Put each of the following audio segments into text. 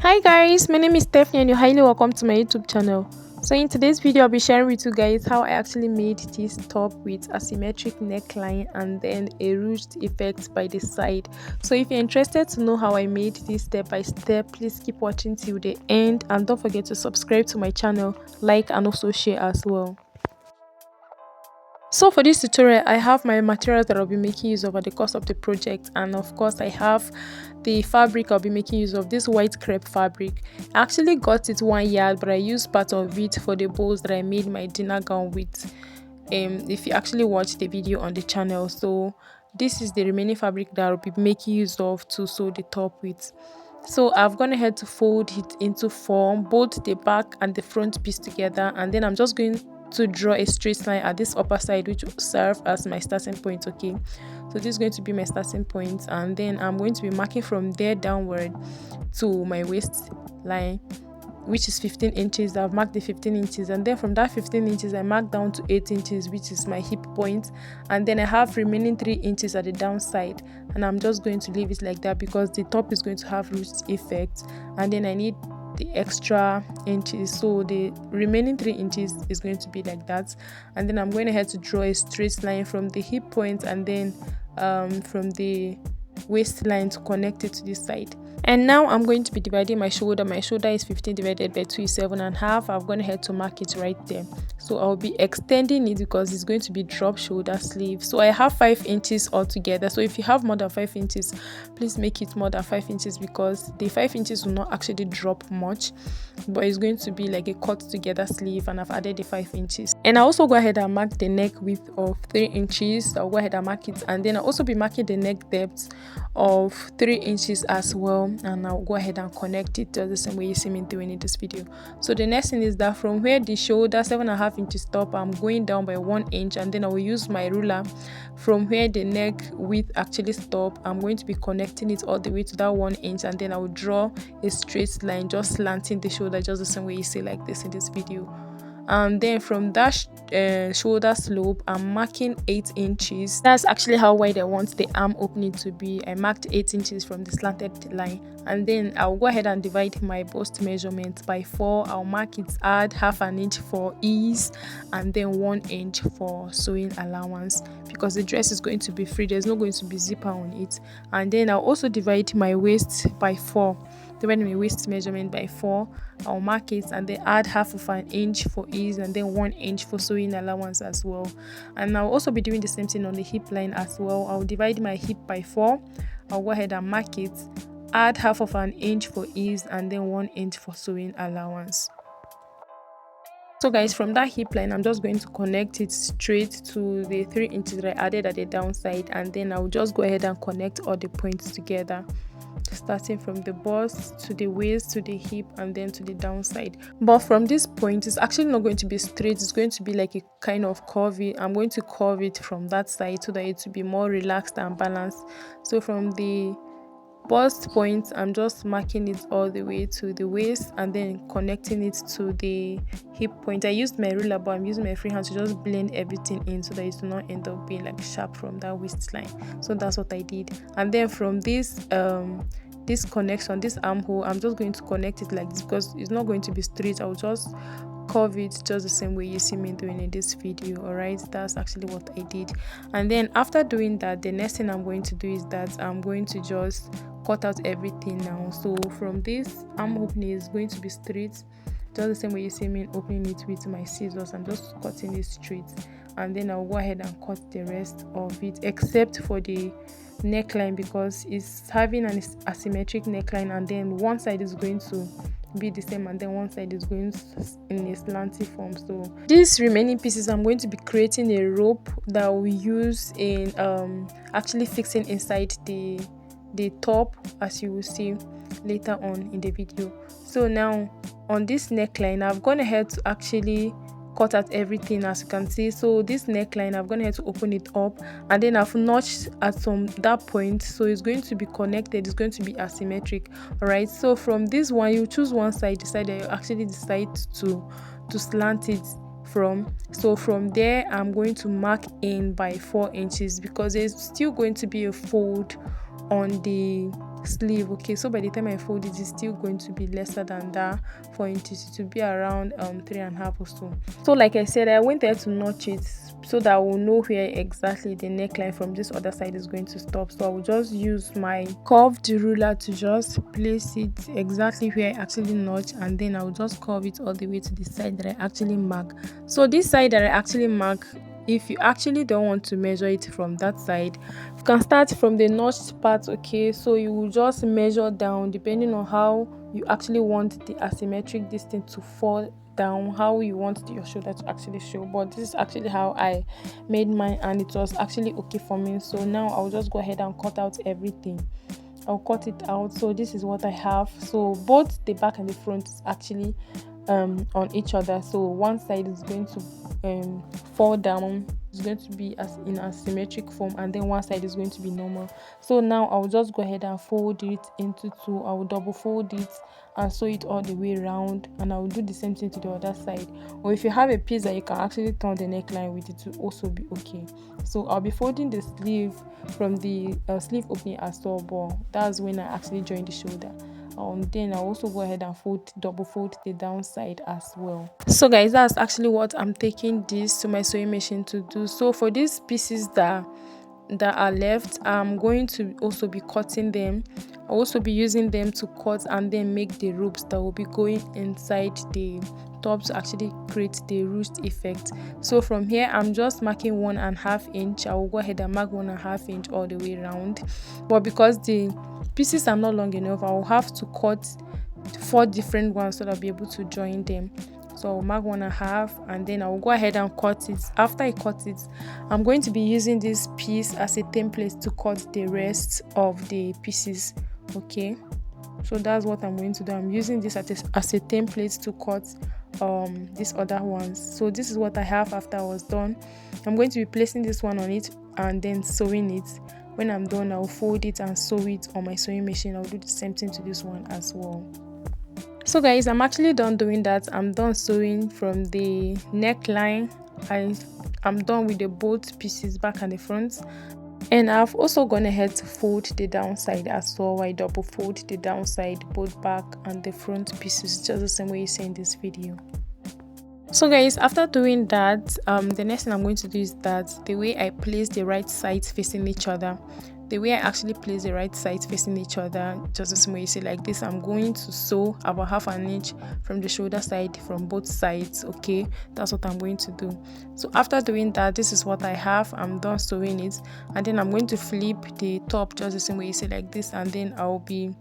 Hi guys, my name is Stephanie and you're highly welcome to my YouTube channel. So in today's video I'll be sharing with you guys how I actually made this top with asymmetric neckline and then a ruched effect by the side. So if you're interested to know how I made this step by step, please keep watching till the end and don't forget to subscribe to my channel, like and also share as well. So for this tutorial, I have my materials that I'll be making use of at the course of the project, and of course I have the fabric I'll be making use of, this white crepe fabric. I actually got it 1 yard, but I used part of it for the bows that I made my dinner gown with. If you actually watch the video on the channel, so this is the remaining fabric that I'll be making use of to sew the top with. So I've gone ahead to fold it into form, both the back and the front piece together, and then I'm just going to draw a straight line at this upper side, which will serve as my starting point. Okay, so this is going to be my starting point, and then I'm going to be marking from there downward to my waist line, which is 15 inches. I've marked the 15 inches, and then from that 15 inches I mark down to 8 inches, which is my hip point, and then I have remaining 3 inches at the downside, and I'm just going to leave it like that because the top is going to have ruched effect, and then I need the extra inches, so the remaining 3 inches is going to be like that. And then I'm going ahead to draw a straight line from the hip point and then from the waistline to connect it to this side. And now I'm going to be dividing my shoulder. My shoulder is 15 divided by 2 is 7.5. I've gone ahead to mark it right there. So I'll be extending it because it's going to be drop shoulder sleeve. So I have 5 inches altogether. So if you have more than 5 inches, please make it more than 5 inches because the 5 inches will not actually drop much, but it's going to be like a cut together sleeve, and I've added the 5 inches. And I also go ahead and mark the neck width of 3 inches. I'll go ahead and mark it, and then I'll also be marking the neck depth of 3 inches as well, and I'll go ahead and connect it just the same way you see me doing in this video. So the next thing is that from where the shoulder 7.5 inches top, I'm going down by 1 inch, and then I will use my ruler from where the neck width actually stop. I'm going to be connecting it all the way to that 1 inch, and then I will draw a straight line just slanting the shoulder just the same way you see like this in this video. And then from that shoulder slope, I'm marking 8 inches. That's actually how wide I want the arm opening to be. I marked 8 inches from the slanted line, and then I'll go ahead and divide my bust measurement by 4. I'll mark it, add half an inch for ease, and then 1 inch for sewing allowance because the dress is going to be free. There's not going to be zipper on it. And then I'll also divide my waist by 4. Divide my waist measurement by 4. I'll mark it and then add half of an inch for ease, and then 1 inch for sewing allowance as well. And I'll also be doing the same thing on the hip line as well. I'll divide my hip by 4. I'll go ahead and mark it, add half of an inch for ease, and then 1 inch for sewing allowance. So guys, from that hip line, I'm just going to connect it straight to the 3 inches that I added at the downside, and then I'll just go ahead and connect all the points together, starting from the bust to the waist to the hip and then to the downside. But from this point, it's actually not going to be straight. It's going to be like a kind of curvy. I'm going to curve it from that side so that it will be more relaxed and balanced. So from the bust point, I'm just marking it all the way to the waist and then connecting it to the hip point. I used my ruler, but I'm using my free hand to just blend everything in so that it will not end up being like sharp from that waistline. So that's what I did. And then from this connection, this armhole, I'm just going to connect it like this because it's not going to be straight. I'll just curve it just the same way you see me doing in this video. All right, that's actually what I did. And then after doing that, the next thing I'm going to do is that I'm going to just cut out everything now. So from this arm opening is going to be straight just the same way you see me opening it with my scissors. I'm just cutting it straight, and then I'll go ahead and cut the rest of it except for the neckline because it's having an asymmetric neckline, and then one side is going to be the same and then one side is going in a slanty form. So these remaining pieces, I'm going to be creating a rope that we use in actually fixing inside the top, as you will see later on in the video. So now on this neckline, I've gone ahead to actually cut out everything, as you can see. So this neckline, I've gone ahead to open it up, and then I've notched at that point, so it's going to be connected. It's going to be asymmetric. All right, so from this one, you choose one side, the side that you actually decide to slant it from. So from there, I'm going to mark in by 4 inches because there's still going to be a fold on the sleeve. Okay, so by the time I fold it, it's still going to be lesser than that 4 inches. It will be around 3.5 or so. So like I said, I went there to notch it so that I will know where exactly the neckline from this other side is going to stop. So I will just use my curved ruler to just place it exactly where I actually notch, and then I will just curve it all the way to the side that I actually mark. So this side that I actually mark, if you actually don't want to measure it from that side, you can start from the notched part. Okay, so you will just measure down depending on how you actually want the asymmetric distance to fall down, how you want your shoulder to actually show. But this is actually how I made mine, and it was actually okay for me. So now I'll just go ahead and cut out everything. I'll cut it out. So this is what I have. So both the back and the front is actually on each other. So one side is going to fall down, it's going to be as in asymmetric form, and then one side is going to be normal. So now I'll just go ahead and fold it into two. I will double fold it and sew it all the way around, and I will do the same thing to the other side. Or if you have a piece that you can actually turn the neckline with, it will also be okay. So I'll be folding the sleeve from the sleeve opening as well, but that's when I actually join the shoulder. Then I'll also go ahead and double fold the downside as well. So guys, that's actually what I'm taking this to my sewing machine to do. So for these pieces that are left, I'm going to also be cutting them. I'll also be using them to cut and then make the ropes that will be going inside the top to actually create the ruched effect. So from here, I'm just marking 1.5 inch. I will go ahead and mark 1.5 inch all the way around, but because the pieces are not long enough, I will have to cut 4 different ones so that I'll be able to join them. So I'll mark 1.5 and then I'll go ahead and cut it. After I cut it, I'm going to be using this piece as a template to cut the rest of the pieces. Okay, so that's what I'm going to do. I'm using this as a template to cut these other ones. So this is what I have after I was done. I'm going to be placing this one on it and then sewing it. When I'm done, I'll fold it and sew it on my sewing machine. I'll do the same thing to this one as well. So guys, I'm actually done doing that. I'm done sewing from the neckline. I'm done with the both pieces, back and the front. And I've also gone ahead to fold the downside as well. I double fold the downside, both back and the front pieces, just the same way you see in this video. So guys, after doing that, the next thing I'm going to do is that the way I place the right sides facing each other, the way I actually place the right sides facing each other, just the same way you see like this, I'm going to sew about 1/2 inch from the shoulder side from both sides. Okay, that's what I'm going to do. So after doing that, this is what I have. I'm done sewing it, and then I'm going to flip the top just the same way you see like this, and then I'll be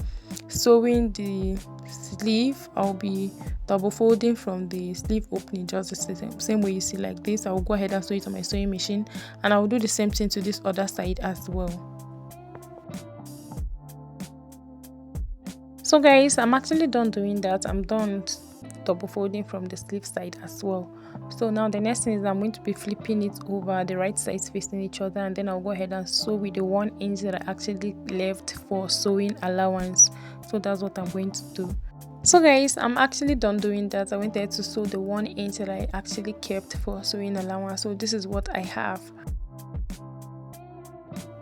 sewing the sleeve. I'll be double folding from the sleeve opening just the same way you see like this. I will go ahead and sew it on my sewing machine, and I will do the same thing to this other side as well. So guys, I'm actually done doing that. I'm done double folding from the sleeve side as well. So now the next thing is I'm going to be flipping it over, the right sides facing each other, and then I'll go ahead and sew with the 1 inch that I actually left for sewing allowance. So that's what I'm going to do. So guys, I'm actually done doing that. I went there to sew the 1 inch that I actually kept for sewing allowance. So this is what I have.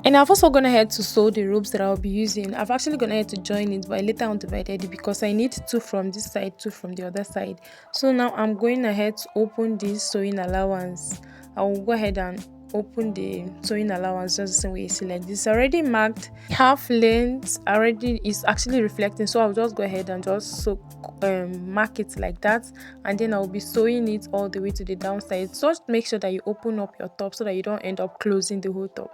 And I've also gone ahead to sew the ropes that I'll be using. I've actually gone ahead to join it, but later on divided it because I need 2 from this side, 2 from the other side. So now I'm going ahead to open this sewing allowance. I will go ahead and open the sewing allowance just the same way you see like this. Already marked half length, already is actually reflecting, so I'll just go ahead and just mark it like that, and then I'll be sewing it all the way to the downside. So just make sure that you open up your top so that you don't end up closing the whole top.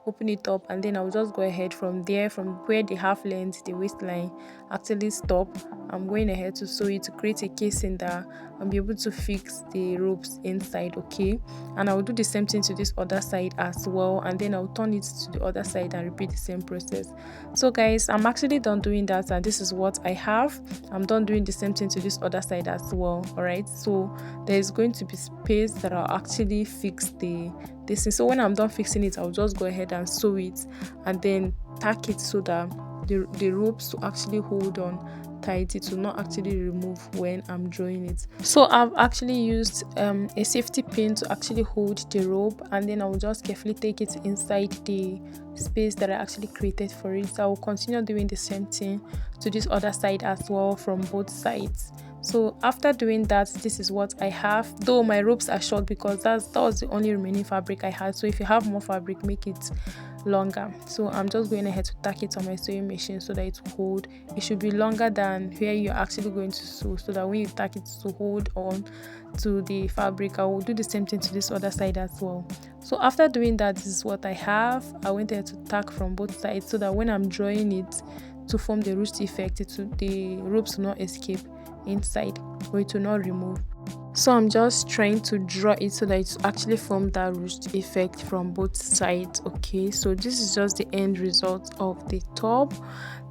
Open it up, and then I'll just go ahead from there, from where the half length, the waistline actually stop. I'm going ahead to sew it to create a casing that I'll be able to fix the ropes inside. Okay, and I'll do the same thing to this other side as well, and then I'll turn it to the other side and repeat the same process. So guys, I'm actually done doing that, and this is what I have. I'm done doing the same thing to this other side as well. All right, so there is going to be space that I'll actually fix this is. So when I'm done fixing it, I'll just go ahead and sew it and then tack it so that the ropes to actually hold on tight, it will not actually remove when I'm drawing it. So I've actually used a safety pin to actually hold the rope, and then I will just carefully take it inside the space that I actually created for it. So I will continue doing the same thing to this other side as well from both sides. So after doing that, this is what I have, though my ropes are short because that was the only remaining fabric I had. So if you have more fabric, make it longer. So I'm just going ahead to tack it on my sewing machine so that it will hold. It should be longer than where you're actually going to sew, so that when you tack it to hold on to the fabric. I will do the same thing to this other side as well. So after doing that, this is what I have. I went ahead to tack from both sides so that when I'm drawing it to form the ruched effect, the ropes will not escape inside, or it will not remove. So I'm just trying to draw it so that it actually form that ruched effect from both sides. Okay, so this is just the end result of the top.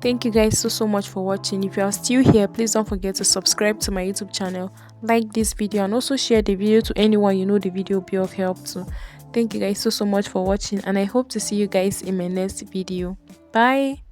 Thank you guys so much for watching. If you are still here, please don't forget to subscribe to my YouTube channel, like this video, and also share the video to anyone you know the video will be of help to. Thank you guys so much for watching, and I hope to see you guys in my next video. Bye.